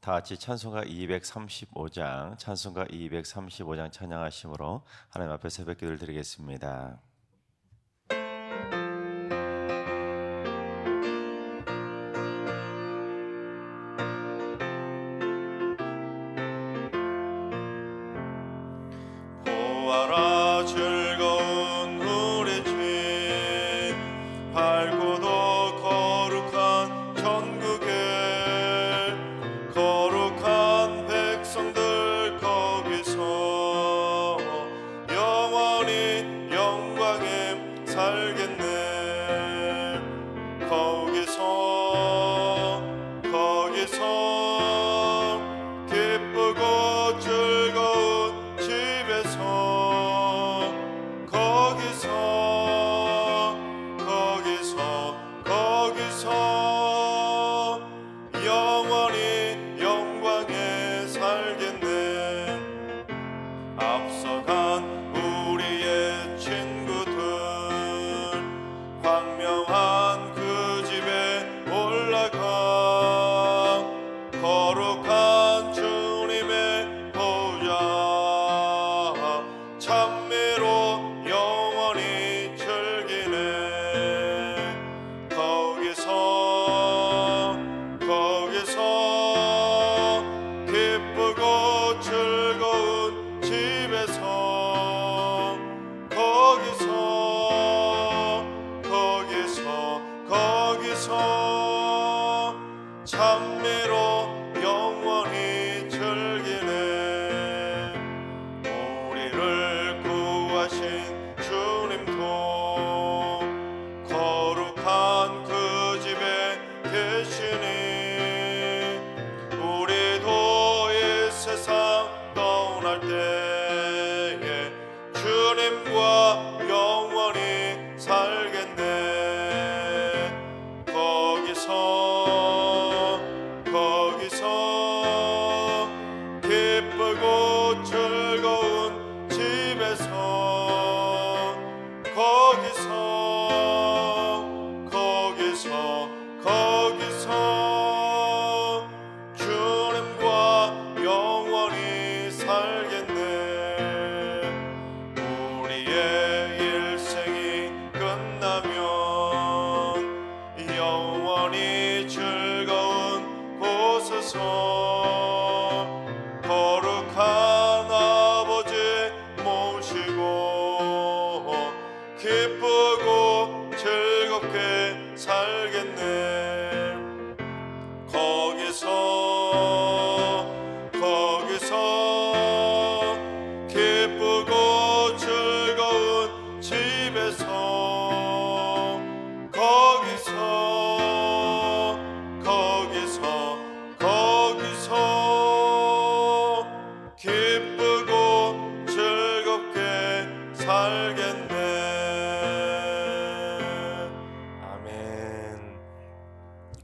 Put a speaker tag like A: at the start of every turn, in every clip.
A: 다 같이 찬송가 235장, 찬송가 235장 찬양하심으로 하나님 앞에 새벽기도를 드리겠습니다. 보아라 즐거운 우리 집, 밝고도 거룩한 천국에 거룩한 백성들 거기서 영원히 영광에 살겠네. 거기서 기쁘고 즐거운 집에서 거기서 영원히 영광에 살겠네. 앞서간 우리의 친구들 광명한 그 집에 올라가 거룩한 주님의 보좌 찬미로 영원히 즐기네. 거기서 기쁘고 즐거운 집에서 거기서 찬미로 영원히 즐기네. 우리를 구하신 주님도 거룩한 그 집에 계시니 우리도 이 세상 떠날 때에 주님과 영원히 살겠네. 거기서 기쁘고 즐거운 집에서 거기서 주님과 영원히 살겠네. 우리의 일생이 끝나면 영원히 즐거운 곳에서 거룩한 아버지 모시고 기쁘고 즐겁게 살겠네. 거기서 기쁘고 즐거운 집에서 거기서 기쁘고 즐겁게 살겠네. 아멘.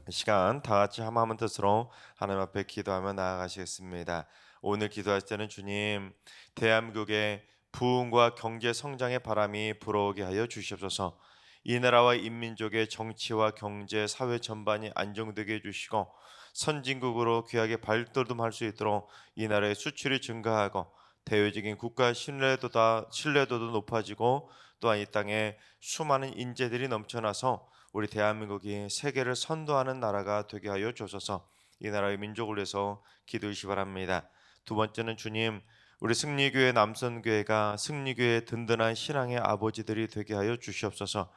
A: 이 시간 다 같이 한마음 뜻으로 하나님 앞에 기도하며 나아가시겠습니다. 오늘 기도하실 때는 주님, 대한민국의 부흥과 경제 성장의 바람이 불어오게 하여 주시옵소서. 이 나라와 인민족의 정치와 경제, 사회 전반이 안정되게 해주시고 선진국으로 귀하게 발돋움할 수 있도록 이 나라의 수출이 증가하고 대외적인 국가 신뢰도도 높아지고 또한 이 땅에 수많은 인재들이 넘쳐나서 우리 대한민국이 세계를 선도하는 나라가 되게 하여 주소서. 이 나라의 민족을 위해서 기도하시 바랍니다. 두 번째는 주님, 우리 승리교회 남선교회가 승리교회의 든든한 신앙의 아버지들이 되게 하여 주시옵소서.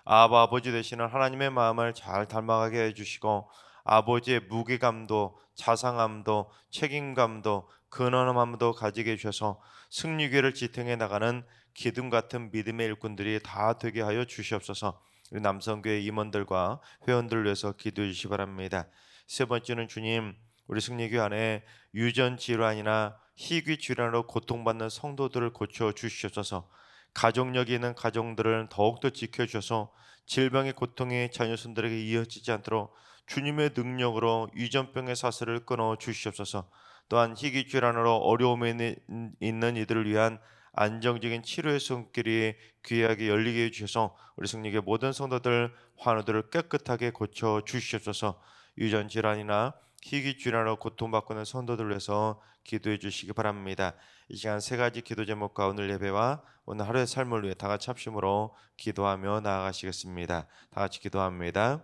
A: 아버지 되시는 하나님의 마음을 잘 닮아가게 해주시고 아버지의 무게감도 자상함도 책임감도 근엄함도 가지게 해주셔서 승리교회를 지탱해 나가는 기둥 같은 믿음의 일꾼들이 다 되게 하여 주시옵소서. 우리 남성교회 임원들과 회원들을 위해서 기도해 주시기 바랍니다. 세 번째는 주님, 우리 승리교회 안에 유전 질환이나 희귀 질환으로 고통받는 성도들을 고쳐 주시옵소서. 가족력이 있는 가정들을 더욱더 지켜주셔서 질병의 고통이 자녀손들에게 이어지지 않도록 주님의 능력으로 유전병의 사슬을 끊어 주시옵소서. 또한 희귀 질환으로 어려움에 있는 이들을 위한 안정적인 치료의 손길이 귀하게 열리게 해주셔서 우리 승리교회 모든 성도들 환우들을 깨끗하게 고쳐 주시옵소서. 유전 질환이나 희귀 질환으로 고통받고 있는 성도들을 위해서 기도해 주시기 바랍니다. 이 시간 세 가지 기도 제목과 오늘 예배와 오늘 하루의 삶을 위해 다 같이 합심으로 기도하며 나아가시겠습니다. 다 같이 기도합니다.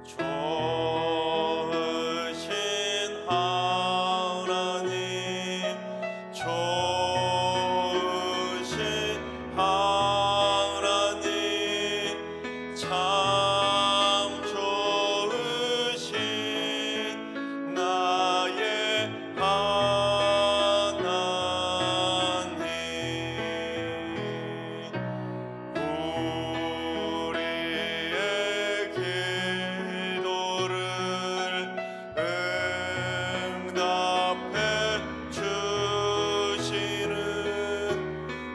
A: 좋으신 하나님, 좋으신 하나님, 참 좋으신 나의 하나님. 우리의 기도를 응답해 주시는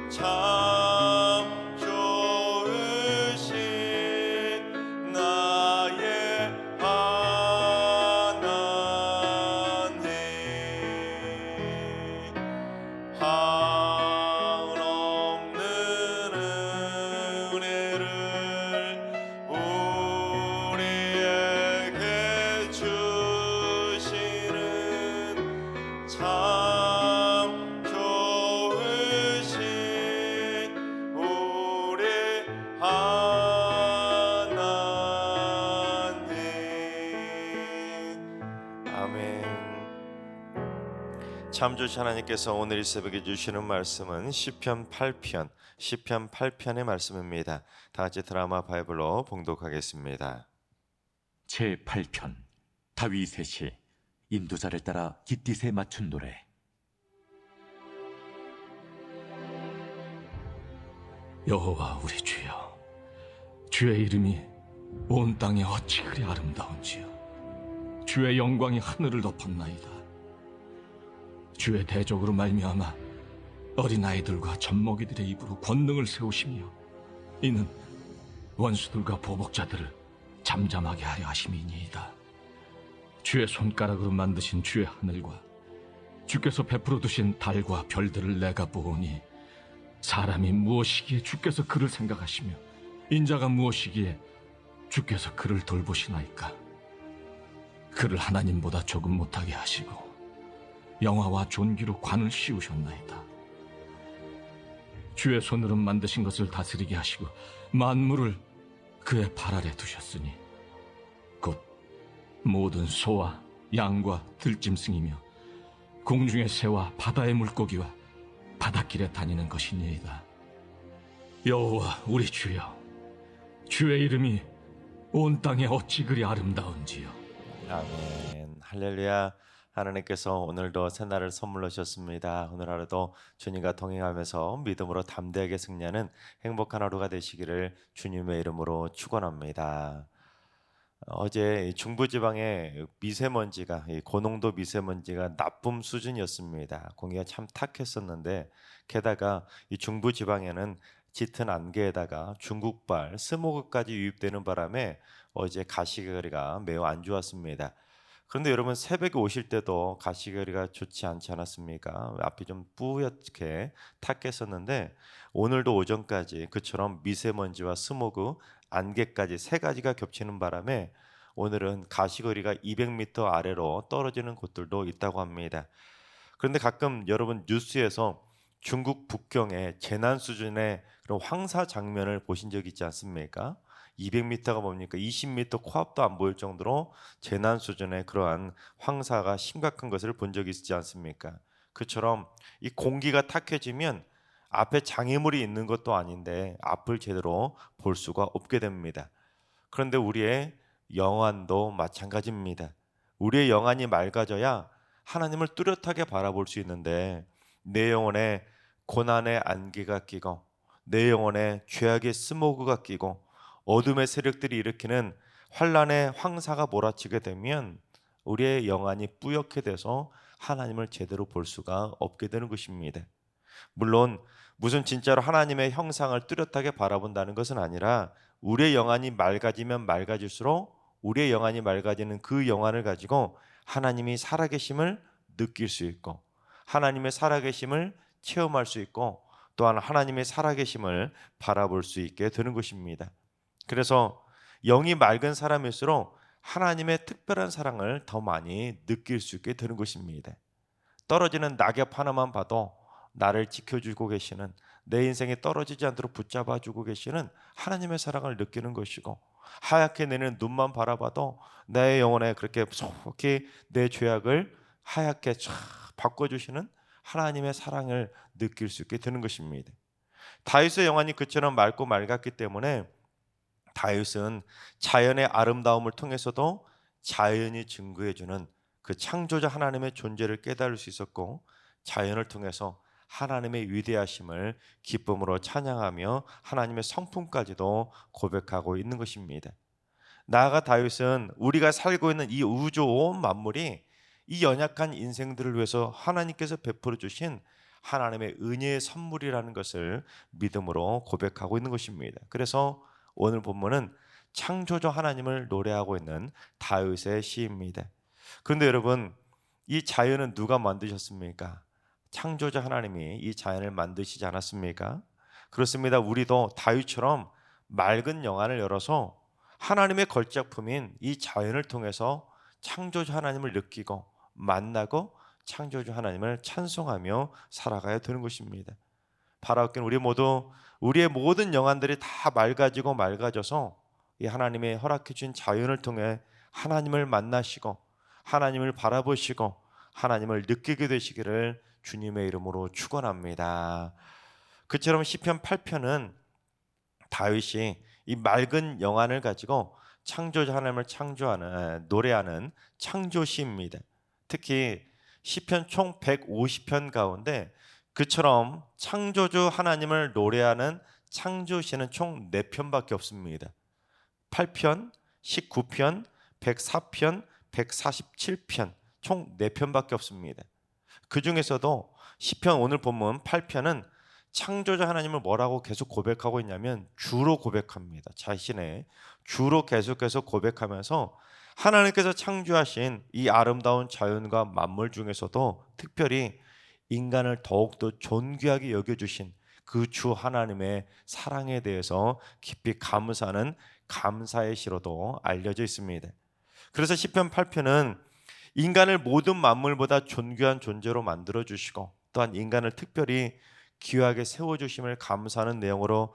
A: 참 좋으신 나의 하나님. 한없는 은혜를 우리에게 주시는 참 좋으신 우리 하나님. 아멘. 참 좋으신 하나님께서 오늘 이 새벽에 주시는 말씀은 시편 8편의 말씀입니다. 다 같이 드라마 바이블로 봉독하겠습니다.
B: 제8편 다윗의 시 인도자를 따라 깃딧에 맞춘 노래.
C: 여호와 우리 주여, 주의 이름이 온 땅에 어찌 그리 아름다운지요. 주의 영광이 하늘을 덮었나이다. 주의 대적으로 말미암아 어린아이들과 젖먹이들의 입으로 권능을 세우시며 이는 원수들과 보복자들을 잠잠하게 하려 하심이니이다. 주의 손가락으로 만드신 주의 하늘과 주께서 베풀어 두신 달과 별들을 내가 보오니 사람이 무엇이기에 주께서 그를 생각하시며 인자가 무엇이기에 주께서 그를 돌보시나이까. 그를 하나님보다 조금 못하게 하시고 영화와 존귀로 관을 씌우셨나이다. 주의 손으로 만드신 것을 다스리게 하시고 만물을 그의 발 아래 두셨으니 곧 모든 소와 양과 들짐승이며 공중의 새와 바다의 물고기와 바닷길에 다니는 것이니이다. 여호와 우리 주여, 주의 이름이 온 땅에 어찌 그리 아름다운지요.
A: 아멘. 할렐루야. 하나님께서 오늘도 새날을 선물로 주셨습니다. 오늘 하루도 주님과 동행하면서 믿음으로 담대하게 승리하는 행복한 하루가 되시기를 주님의 이름으로 축원합니다. 어제 이 중부지방에 미세먼지가 이 고농도 미세먼지가 나쁨 수준이었습니다. 공기가 참 탁했었는데 게다가 이 중부지방에는 짙은 안개에다가 중국발 스모그까지 유입되는 바람에 어제 가시거리가 매우 안 좋았습니다. 그런데 여러분 새벽에 오실 때도 가시거리가 좋지 않지 않았습니까? 앞이 좀 뿌옇게 탁했었는데 오늘도 오전까지 그처럼 미세먼지와 스모그, 안개까지 세 가지가 겹치는 바람에 오늘은 가시거리가 200m 아래로 떨어지는 곳들도 있다고 합니다. 그런데 가끔 여러분 뉴스에서 중국 북경의 재난 수준의 그런 황사 장면을 보신 적 있지 않습니까? 200m가 뭡니까? 20m 코앞도 안 보일 정도로 재난 수준의 그러한 황사가 심각한 것을 본 적이 있지 않습니까? 그처럼 이 공기가 탁해지면 앞에 장애물이 있는 것도 아닌데 앞을 제대로 볼 수가 없게 됩니다. 그런데 우리의 영안도 마찬가지입니다. 우리의 영안이 맑아져야 하나님을 뚜렷하게 바라볼 수 있는데 내 영혼에 고난의 안개가 끼고 내 영혼에 죄악의 스모그가 끼고 어둠의 세력들이 일으키는 환란의 황사가 몰아치게 되면 우리의 영안이 뿌옇게 돼서 하나님을 제대로 볼 수가 없게 되는 것입니다. 물론 무슨 진짜로 하나님의 형상을 뚜렷하게 바라본다는 것은 아니라 우리의 영안이 맑아지면 맑아질수록 우리의 영안이 맑아지는 그 영안을 가지고 하나님이 살아계심을 느낄 수 있고 하나님의 살아계심을 체험할 수 있고 또한 하나님의 살아계심을 바라볼 수 있게 되는 것입니다. 그래서 영이 맑은 사람일수록 하나님의 특별한 사랑을 더 많이 느낄 수 있게 되는 것입니다. 떨어지는 낙엽 하나만 봐도 나를 지켜주고 계시는 내 인생에 떨어지지 않도록 붙잡아주고 계시는 하나님의 사랑을 느끼는 것이고 하얗게 내는 눈만 바라봐도 내 영혼에 그렇게 속히 내 죄악을 하얗게 쫙 바꿔주시는 하나님의 사랑을 느낄 수 있게 되는 것입니다. 다윗의 영혼이 그처럼 맑고 맑았기 때문에 다윗은 자연의 아름다움을 통해서도 자연이 증거해주는 그 창조자 하나님의 존재를 깨달을 수 있었고 자연을 통해서 하나님의 위대하심을 기쁨으로 찬양하며 하나님의 성품까지도 고백하고 있는 것입니다. 나아가 다윗은 우리가 살고 있는 이 우주 온 만물이 이 연약한 인생들을 위해서 하나님께서 베풀어 주신 하나님의 은혜의 선물이라는 것을 믿음으로 고백하고 있는 것입니다. 그래서 오늘 본문은 창조주 하나님을 노래하고 있는 다윗의 시입니다. 그런데 여러분, 이 자연은 누가 만드셨습니까? 창조자 하나님이 이 자연을 만드시지 않았습니까? 그렇습니다. 우리도 다윗처럼 맑은 영안을 열어서 하나님의 걸작품인 이 자연을 통해서 창조주 하나님을 느끼고 만나고 창조주 하나님을 찬송하며 살아가야 되는 것입니다. 바라옵기는 우리 모두 우리의 모든 영안들이 다 맑아지고 맑아져서 이 하나님의 허락해 주신 자연을 통해 하나님을 만나시고 하나님을 바라보시고 하나님을 느끼게 되시기를 주님의 이름으로 축원합니다. 그처럼 시편 8편은 다윗이 이 맑은 영안을 가지고 창조자 하나님을 창조하는 노래하는 창조시입니다. 특히 시편 총 150편 가운데 그처럼 창조주 하나님을 노래하는 창조시는 총 4편밖에 없습니다. 8편, 19편, 104편, 147편 총 4편밖에 없습니다. 그 중에서도 시편 오늘 본문 8편은 창조자 하나님을 뭐라고 계속 고백하고 있냐면 주로 고백합니다. 자신의 주로 계속해서 고백하면서 하나님께서 창조하신 이 아름다운 자연과 만물 중에서도 특별히 인간을 더욱더 존귀하게 여겨주신 그 주 하나님의 사랑에 대해서 깊이 감사하는 감사의 시로도 알려져 있습니다. 그래서 시편 8편은 인간을 모든 만물보다 존귀한 존재로 만들어 주시고 또한 인간을 특별히 귀하게 세워주심을 감사하는 내용으로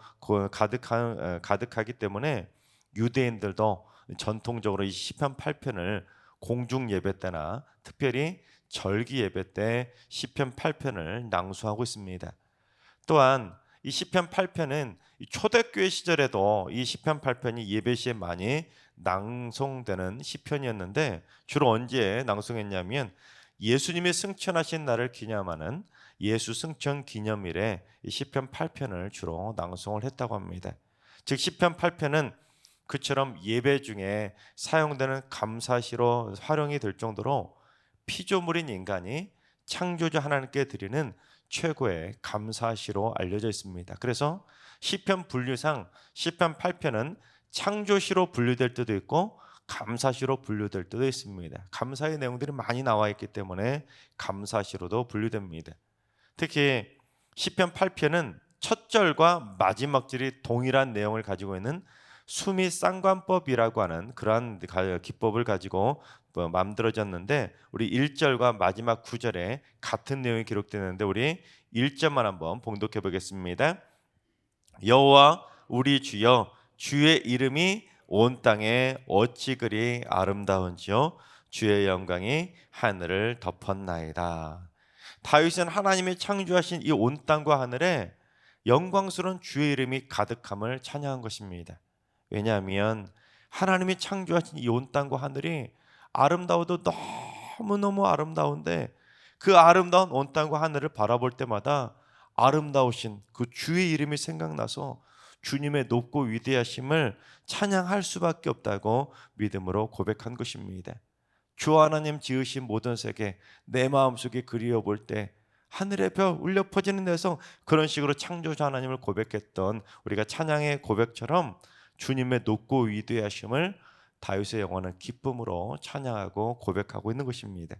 A: 가득하기 때문에 유대인들도 전통적으로 이 시편 8편을 공중 예배 때나 특별히 절기 예배 때 시편 8편을 낭송하고 있습니다. 또한 이 시편 8편은 초대교회 시절에도 이 시편 8편이 예배 시에 많이 낭송되는 시편이었는데 주로 언제 낭송했냐면 예수님이 승천하신 날을 기념하는 예수 승천 기념일에 이 시편 8편을 주로 낭송을 했다고 합니다. 즉 시편 8편은 그처럼 예배 중에 사용되는 감사시로 활용이 될 정도로 피조물인 인간이 창조주 하나님께 드리는 최고의 감사시로 알려져 있습니다. 그래서 시편 분류상 시편 8편은 창조시로 분류될 때도 있고 감사시로 분류될 때도 있습니다. 감사의 내용들이 많이 나와 있기 때문에 감사시로도 분류됩니다. 특히 시편 8편은 첫 절과 마지막 절이 동일한 내용을 가지고 있는 수미 쌍관법이라고 하는 그러한 기법을 가지고 만들어졌는데, 우리 1절과 마지막 9절에 같은 내용이 기록되는데 우리 1절만 한번 봉독해 보겠습니다. 여호와 우리 주여, 주의 이름이 온 땅에 어찌 그리 아름다운지요, 주의 영광이 하늘을 덮었나이다. 다윗은 하나님이 창조하신 이 온 땅과 하늘에 영광스러운 주의 이름이 가득함을 찬양한 것입니다. 왜냐하면 하나님이 창조하신 이 온 땅과 하늘이 아름다워도 너무너무 아름다운데, 그 아름다운 온 땅과 하늘을 바라볼 때마다 아름다우신 그 주의 이름이 생각나서 주님의 높고 위대하심을 찬양할 수밖에 없다고 믿음으로 고백한 것입니다. 주 하나님 지으신 모든 세계 내 마음속에 그리워 볼 때 하늘의 별 울려 퍼지는 데서 그런 식으로 창조주 하나님을 고백했던 우리가 찬양의 고백처럼 주님의 높고 위대하심을 다윗의 영혼은 기쁨으로 찬양하고 고백하고 있는 것입니다.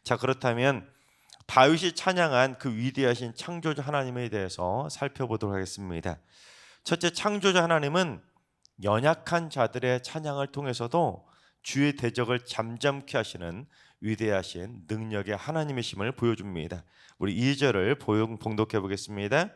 A: 자, 그렇다면 다윗이 찬양한 그 위대하신 창조주 하나님에 대해서 살펴보도록 하겠습니다. 첫째, 창조주 하나님은 연약한 자들의 찬양을 통해서도 주의 대적을 잠잠케 하시는 위대하신 능력의 하나님이심을 보여줍니다. 우리 2절을 봉독해 보겠습니다.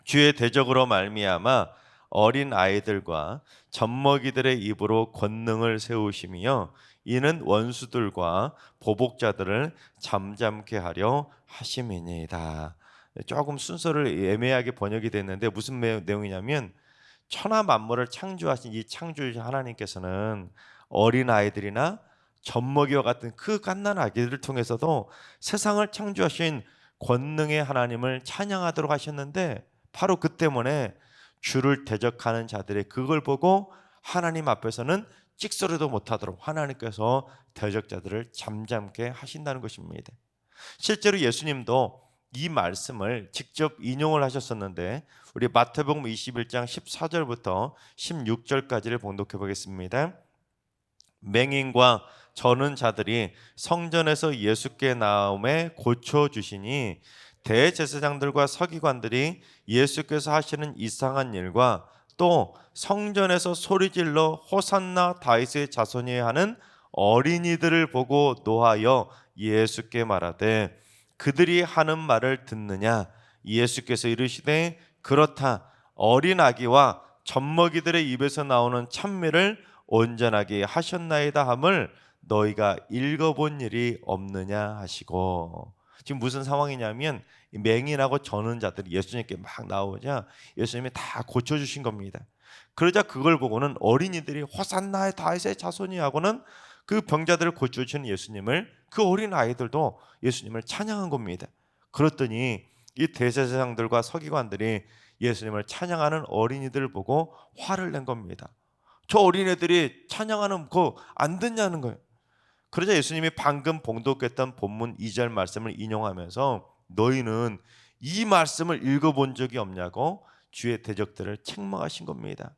A: 주의 대적으로 말미암아 어린 아이들과 젖먹이들의 입으로 권능을 세우시며 이는 원수들과 보복자들을 잠잠케 하려 하심이니이다. 조금 순서를 애매하게 번역이 됐는데 무슨 내용이냐면, 천하 만물을 창조하신 이 창조주 하나님께서는 어린 아이들이나 젖먹이와 같은 그 갓난 아기들을 통해서도 세상을 창조하신 권능의 하나님을 찬양하도록 하셨는데, 바로 그 때문에 주를 대적하는 자들의 그걸 보고 하나님 앞에서는 찍소리도 못하도록 하나님께서 대적자들을 잠잠게 하신다는 것입니다. 실제로 예수님도 이 말씀을 직접 인용을 하셨었는데 우리 마태복음 21장 14절부터 16절까지를 봉독해 보겠습니다. 맹인과 저는 자들이 성전에서 예수께 나옴에 고쳐주시니 대제사장들과 서기관들이 예수께서 하시는 이상한 일과 또 성전에서 소리질러 호산나 다윗의 자손이 하는 어린이들을 보고 노하여 예수께 말하되 그들이 하는 말을 듣느냐. 예수께서 이르시되 그렇다. 어린 아기와 젖먹이들의 입에서 나오는 찬미를 온전하게 하셨나이다 함을 너희가 읽어본 일이 없느냐 하시고. 지금 무슨 상황이냐면 맹인하고 저는 자들이 예수님께 막 나오자 예수님이 다 고쳐주신 겁니다. 그러자 그걸 보고는 어린이들이 호산나의 다윗의 자손이 하고는 그 병자들을 고쳐주신 예수님을, 그 어린 아이들도 예수님을 찬양한 겁니다. 그랬더니 이 대제사장들과 서기관들이 예수님을 찬양하는 어린이들을 보고 화를 낸 겁니다. 저 어린애들이 찬양하는 거 안 듣냐는 거예요. 그러자 예수님이 방금 봉독했던 본문 2절 말씀을 인용하면서 너희는 이 말씀을 읽어본 적이 없냐고 주의 대적들을 책망하신 겁니다.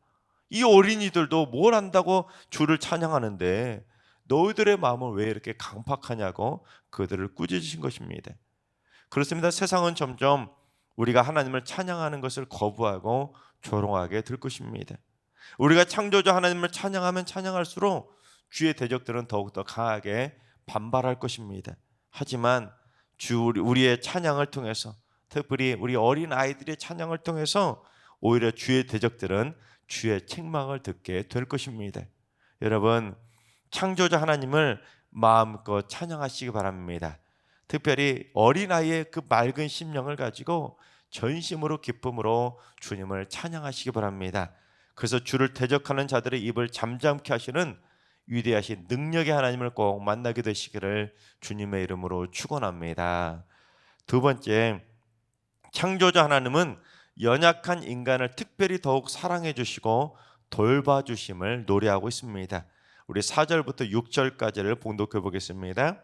A: 이 어린이들도 뭘 안다고 주를 찬양하는데 너희들의 마음은 왜 이렇게 강팍하냐고 그들을 꾸짖으신 것입니다. 그렇습니다. 세상은 점점 우리가 하나님을 찬양하는 것을 거부하고 조롱하게 될 것입니다. 우리가 창조주 하나님을 찬양하면 찬양할수록 주의 대적들은 더욱더 강하게 반발할 것입니다. 하지만 우리의 찬양을 통해서, 특별히 우리 어린 아이들의 찬양을 통해서 오히려 주의 대적들은 주의 책망을 듣게 될 것입니다. 여러분, 창조주 하나님을 마음껏 찬양하시기 바랍니다. 특별히 어린아이의 그 맑은 심령을 가지고 전심으로 기쁨으로 주님을 찬양하시기 바랍니다. 그래서 주를 대적하는 자들의 입을 잠잠케 하시는 위대하신 능력의 하나님을 꼭 만나게 되시기를 주님의 이름으로 축원합니다. 두 번째, 창조자 하나님은 연약한 인간을 특별히 더욱 사랑해 주시고 돌봐주심을 노래하고 있습니다. 우리 4절부터 6절까지를 봉독해 보겠습니다.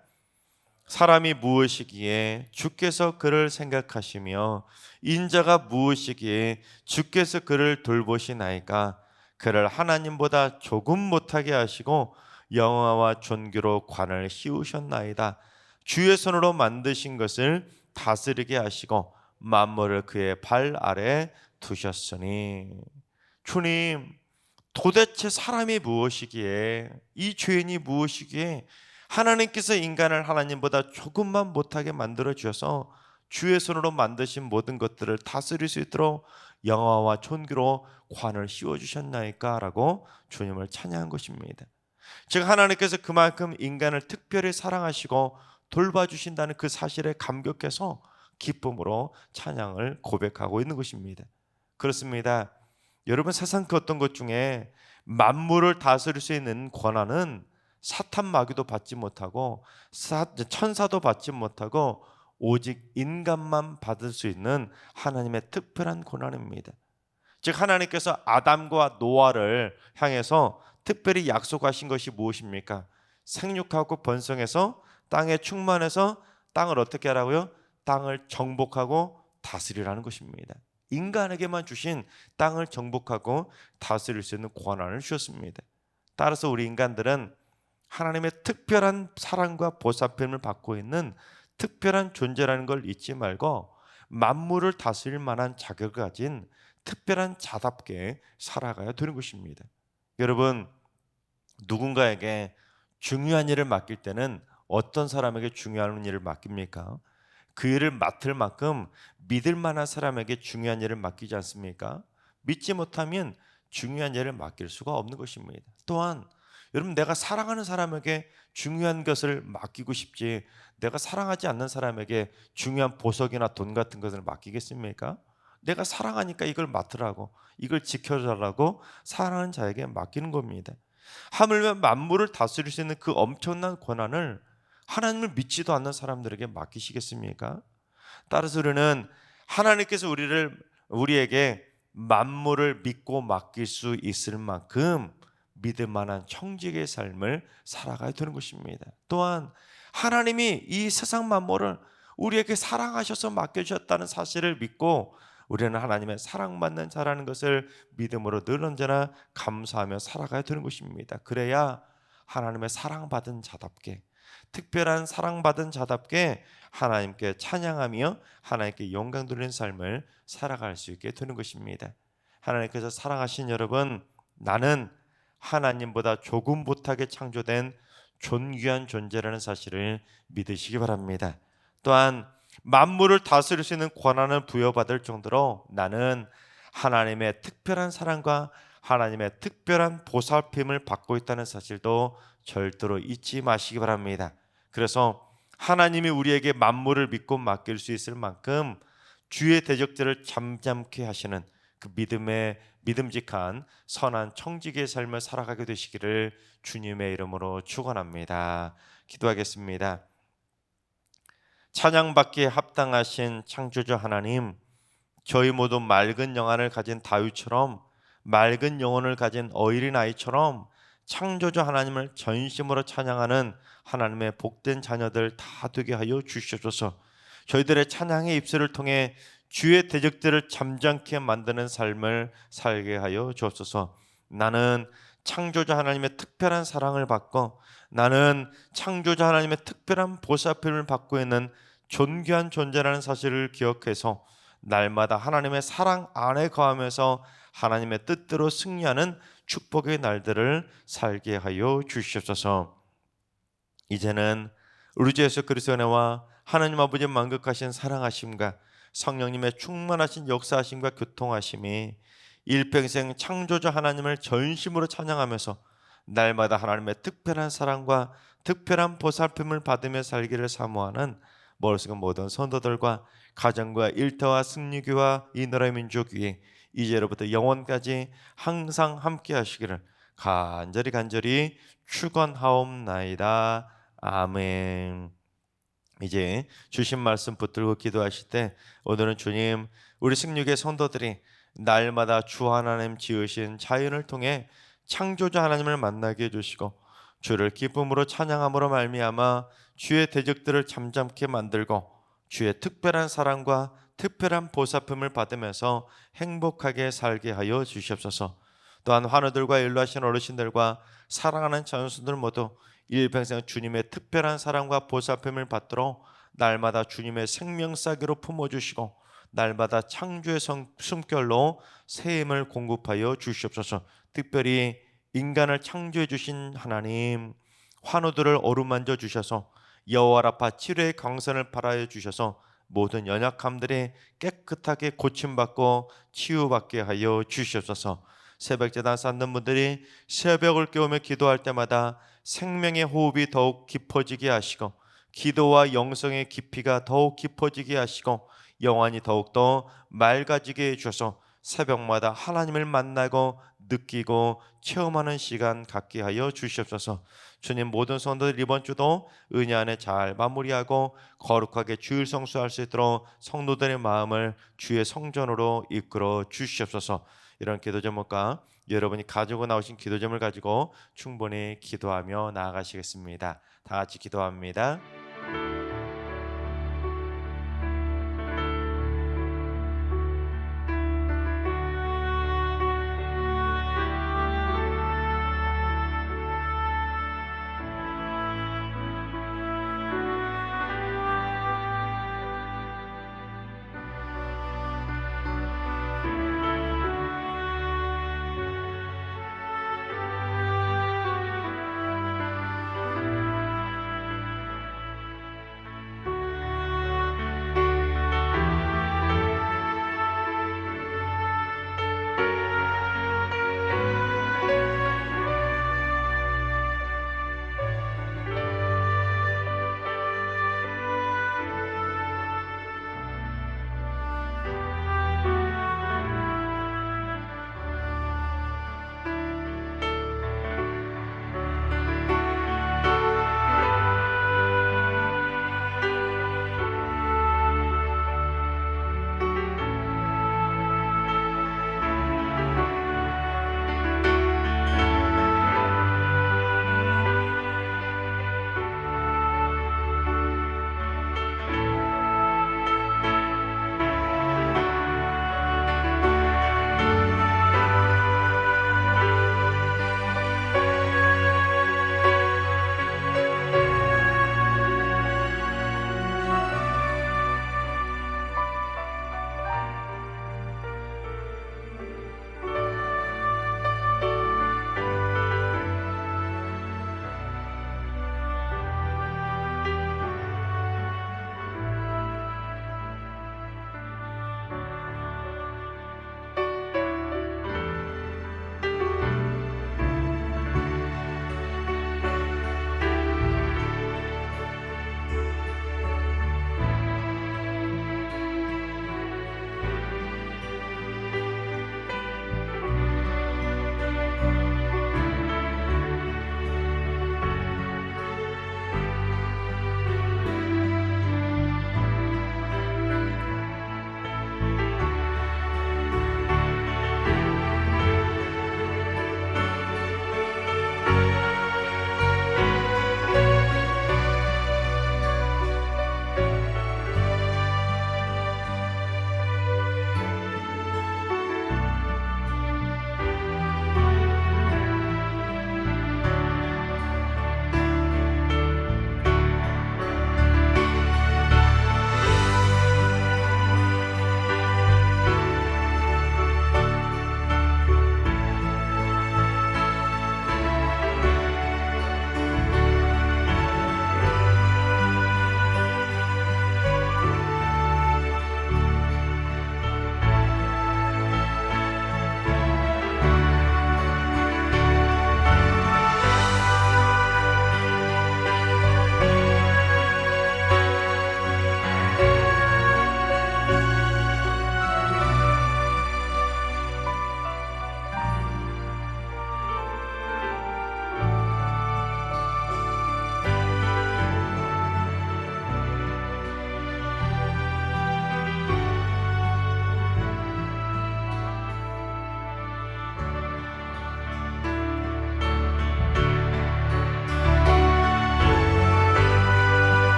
A: 사람이 무엇이기에 주께서 그를 생각하시며 인자가 무엇이기에 주께서 그를 돌보시나이까. 그를 하나님보다 조금 못하게 하시고 영화와 존귀로 관을 씌우셨나이다. 주의 손으로 만드신 것을 다스리게 하시고 만물을 그의 발 아래 두셨으니. 주님, 도대체 사람이 무엇이기에, 이 죄인이 무엇이기에 하나님께서 인간을 하나님보다 조금만 못하게 만들어 주셔서 주의 손으로 만드신 모든 것들을 다스릴 수 있도록 영화와 존귀로 관을 씌워 주셨나이까 라고 주님을 찬양한 것입니다. 즉 하나님께서 그만큼 인간을 특별히 사랑하시고 돌봐주신다는 그 사실에 감격해서 기쁨으로 찬양을 고백하고 있는 것입니다. 그렇습니다. 여러분, 세상 그 어떤 것 중에 만물을 다스릴 수 있는 권한은 사탄 마귀도 받지 못하고 천사도 받지 못하고 오직 인간만 받을 수 있는 하나님의 특별한 권한입니다. 즉 하나님께서 아담과 노아를 향해서 특별히 약속하신 것이 무엇입니까? 생육하고 번성해서 땅에 충만해서 땅을 어떻게 하라고요? 땅을 정복하고 다스리라는 것입니다. 인간에게만 주신 땅을 정복하고 다스릴 수 있는 권한을 주셨습니다. 따라서 우리 인간들은 하나님의 특별한 사랑과 보살핌을 받고 있는 특별한 존재라는 걸 잊지 말고 만물을 다스릴 만한 자격을 가진 특별한 자답게 살아가야 되는 것입니다. 여러분, 누군가에게 중요한 일을 맡길 때는 어떤 사람에게 중요한 일을 맡깁니까? 그 일을 맡을 만큼 믿을 만한 사람에게 중요한 일을 맡기지 않습니까? 믿지 못하면 중요한 일을 맡길 수가 없는 것입니다. 또한 여러분, 내가 사랑하는 사람에게 중요한 것을 맡기고 싶지 내가 사랑하지 않는 사람에게 중요한 보석이나 돈 같은 것을 맡기겠습니까? 내가 사랑하니까 이걸 맡으라고, 이걸 지켜달라고 사랑하는 자에게 맡기는 겁니다. 하물며 만물을 다스릴 수 있는 그 엄청난 권한을 하나님을 믿지도 않는 사람들에게 맡기시겠습니까? 따라서 우리는 하나님께서 우리에게 만물을 믿고 맡길 수 있을 만큼 믿을 만한 청지기의 삶을 살아가야 되는 것입니다. 또한 하나님이 이 세상 만물을 우리에게 사랑하셔서 맡겨주셨다는 사실을 믿고 우리는 하나님의 사랑받는 자라는 것을 믿음으로 늘 언제나 감사하며 살아가야 되는 것입니다. 그래야 하나님의 사랑받은 자답게, 특별한 사랑받은 자답게 하나님께 찬양하며 하나님께 영광 돌리는 삶을 살아갈 수 있게 되는 것입니다. 하나님께서 사랑하신 여러분, 나는 하나님보다 조금 못하게 창조된 존귀한 존재라는 사실을 믿으시기 바랍니다. 또한 만물을 다스릴 수 있는 권한을 부여받을 정도로 나는 하나님의 특별한 사랑과 하나님의 특별한 보살핌을 받고 있다는 사실도 절대로 잊지 마시기 바랍니다. 그래서 하나님이 우리에게 만물을 믿고 맡길 수 있을 만큼 주의 대적들을 잠잠케 하시는 그 믿음직한 선한 청지기의 삶을 살아가게 되시기를 주님의 이름으로 축원합니다. 기도하겠습니다. 찬양받기에 합당하신 창조주 하나님, 저희 모두 맑은 영안을 가진 다윗처럼, 맑은 영혼을 가진 어린아이처럼 창조주 하나님을 전심으로 찬양하는 하나님의 복된 자녀들 다 되게 하여 주시옵소서. 저희들의 찬양의 입술을 통해 주의 대적들을 잠잠케 만드는 삶을 살게 하여 주옵소서. 나는 창조주 하나님의 특별한 사랑을 받고, 나는 창조주 하나님의 특별한 보살핌을 받고 있는 존귀한 존재라는 사실을 기억해서 날마다 하나님의 사랑 안에 거하면서 하나님의 뜻대로 승리하는 축복의 날들을 살게 하여 주시옵소서. 이제는 우리 주 예수 그리스도의 은혜와 하나님 아버지의 만극하신 사랑하심과 성령님의 충만하신 역사하심과 교통하심이 일평생 창조주 하나님을 전심으로 찬양하면서 날마다 하나님의 특별한 사랑과 특별한 보살핌을 받으며 살기를 사모하는 머릿속 모든 성도들과 가정과 일터와 승리교와 이 나라의 민족 위에 이제로부터 영원까지 항상 함께 하시기를 간절히 축원하옵나이다. 아멘. 이제 주신 말씀 붙들고 기도하실 때 오늘은 주님, 우리 승육의 성도들이 날마다 주 하나님 지으신 자연을 통해 창조자 하나님을 만나게 해주시고 주를 기쁨으로 찬양함으로 말미암아 주의 대적들을 잠잠케 만들고 주의 특별한 사랑과 특별한 보살핌을 받으면서 행복하게 살게 하여 주시옵소서. 또한 환우들과 연로하신 어르신들과 사랑하는 자손들 모두 일평생 주님의 특별한 사랑과 보살핌을 받도록 날마다 주님의 생명사기로 품어주시고 날마다 창조의 숨결로 새 힘을 공급하여 주시옵소서. 특별히 인간을 창조해 주신 하나님, 환우들을 어루만져 주셔서 여호와 라파 치료의 강선을 발하여 주셔서 모든 연약함들이 깨끗하게 고침받고 치유받게 하여 주시옵소서. 새벽제단 쌓는 분들이 새벽을 깨우며 기도할 때마다 생명의 호흡이 더욱 깊어지게 하시고 기도와 영성의 깊이가 더욱 깊어지게 하시고 영안이 더욱더 맑아지게 해주셔서 새벽마다 하나님을 만나고 느끼고 체험하는 시간 갖게 하여 주시옵소서. 주님, 모든 성도들 이번 주도 은혜 안에 잘 마무리하고 거룩하게 주일 성수할 수 있도록 성도들의 마음을 주의 성전으로 이끌어 주시옵소서. 이런 기도 제목과 여러분이 가지고 나오신 기도 제목을 가지고 충분히 기도하며 나아가시겠습니다. 다 같이 기도합니다.